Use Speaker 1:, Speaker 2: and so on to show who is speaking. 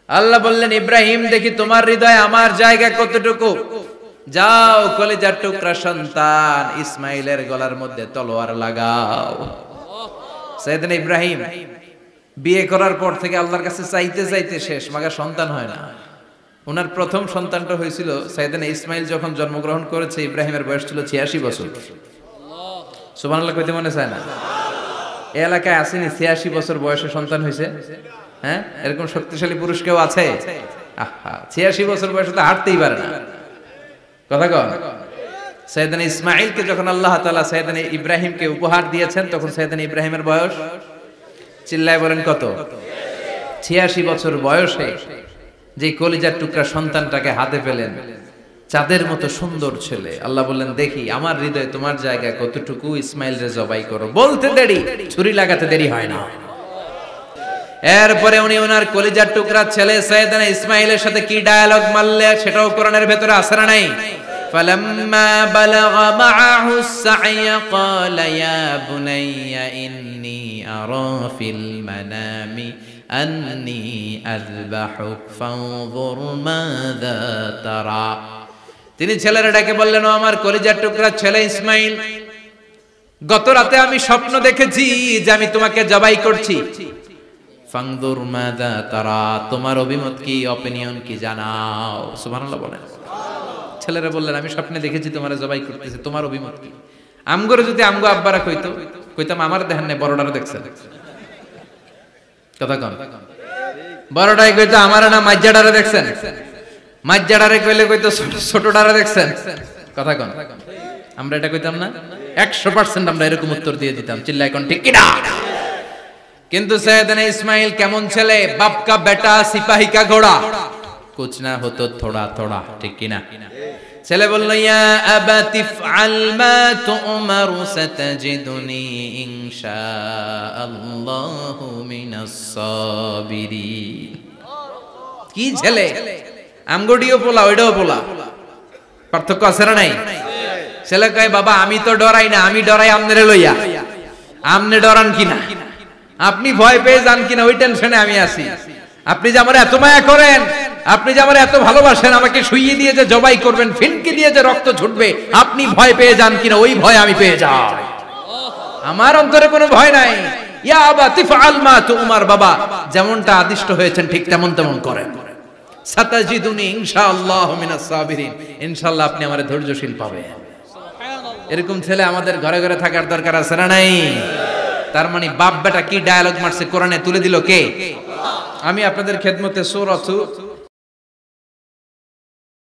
Speaker 1: আল্লাহ বললেন, ইব্রাহিম দেখি তোমার হৃদয়ে আমার জায়গা কতটুকু, যাও কলিজার টুকরা সন্তান ইসমাইলের গলার মধ্যে তলোয়ার লাগাও। সাইয়েদনা ইব্রাহিম বিয়ে করার পর থেকে আল্লাহর কাছে চাইতে চাইতে শেষ, মাগা সন্তান হয় না। ওনার প্রথম সন্তানটা হয়েছিল সাইয়েদনা ইসমাইল যখন জন্মগ্রহণ করেছে, ইব্রাহিমের বয়স ছিল 86 বছর। সুবহানাল্লাহ কইতে মনে চায় না? এই এলাকায় আসেনি 86 বছর বয়সে সন্তান হয়েছে? হ্যাঁ, এরকম শক্তিশালী পুরুষ কেউ আছে? আহা, 86 বছর বয়সে তো হাঁটতেই পারে না। কথা কন। সাইয়েদনা ইসমাইলকে যখন আল্লাহ তাআলা সাইয়েদনা ইব্রাহিমকে উপহার দিয়েছেন, তখন সাইয়েদনা ইব্রাহিমের বয়স, চিল্লায় বলেন কত? 86 বছর বয়সে যে কলিজার টুকরা সন্তানটাকে হাতে পেলেন, চাঁদের মতো সুন্দর ছেলে। আল্লাহ বললেন, দেখি আমার হৃদয়ে তোমার জায়গা কতটুকু, ইসমাইল রে জবাই করো। বলতে দেরি, ছুরি লাগাতে দেরি হয় না। এরপরে উনি ওনার কলিজার টুকরা ছেলে সাইয়েদনা ইসমাইলের সাথে কি ডায়ালগ মারলে সেটাও কোরআনের ভেতরে আছে না নাই? ফালাম্মা বালাগা মাআহু আস-সা'য় ক্বালা ইয়া বুনাইয়া ইন্নী আরা ফিল মানামি আন্নী আযবাহুক ফানজুর মাযা তারা। তিনি ছেলেরা ডেকে বললেন, ও আমার কলিজার টুকরা ছেলে ইসমাইল, গত রাতে আমি স্বপ্ন দেখেছি যে আমি তোমাকে জবাই করছি। ফানজুর মাযা তারা, তোমার অভিমত কি, অপিনিয়ন কি জানাও। সুবহানাল্লাহ বলেন। ছেলেরা বললেন, আমি স্বপ্নে দেখেছি তোমারে জবাই করতেছি, তোমার অভিমত কি? আমগরে যদি আমগো আব্বারা কইতো, কইতাম আমার দেখেন না, বড়ডারে দেখছেন। কথা কন। বড়ডাই কইতো আমার না মাজ্জাডারে দেখছেন, মাজ্জাডারে কইলে কইতো ছোটডারে দেখছেন। কথা কন। আমরা এটা কইতাম না? 100% আমরা এরকম উত্তর দিয়ে দিতাম। চিল্লায় কোন ঠিক কি না? কিন্তু সাইয়েদনা ইসমাইল কেমন ছেলে, বাপ কা বেটা সিপাহি কা ঘোড়া, কুছ না হতো থোড়া থোড়া, ঠিক কি না? ছেলে বলল, ইয়া আবাতি ফআল মা তু'মারু সাতাজিদুনি ইনশাআল্লাহু মিনাস সাবিরিন। কি ছেলে, আমগডিও পোলা ওইটাও পোলা, পার্থক্য আছে না নাই? ছেলে কয়, বাবা আমি তো ডরাই না, আমি ডরাই আমনেরে লইয়া। আমনে ডরান কিনা, আপনি ভয় পেয়ে যান কিনা, ওই টেনশনে আমি আছি। আপনি যে আমার এত মায়া করেন, আপনি যে আমার এত ভালোবাসেন, আমাকে শুইয়ে দিয়ে যে জবাই করবেন, ফিনকি দিয়ে যে রক্ত ছুটবে, আপনি ভয় পেয়ে যান কিনা, ওই ভয় আমি পেয়ে যাই। আমার অন্তরে কোনো ভয় নাই। ইয়া আবাতি ফাআল মা তু'মার, বাবা যেমনটা আদিষ্ট হয়েছেন ঠিক তেমন তেমন করেন। সাতাজিদুনি ইনশাআল্লাহু মিনাস সাবিরিন, ইনশাআল্লাহ আপনি আমারে ধৈর্যশীল পাবেন। এরকম ছেলে আমাদের ঘরে ঘরে থাকার দরকার আছে না নাই? তার মানে বাপ বেটা কি ডায়ালগ মারছে কোরআনে তুলে দিল কে? আমি আপনাদের খেদমতে সূরাতু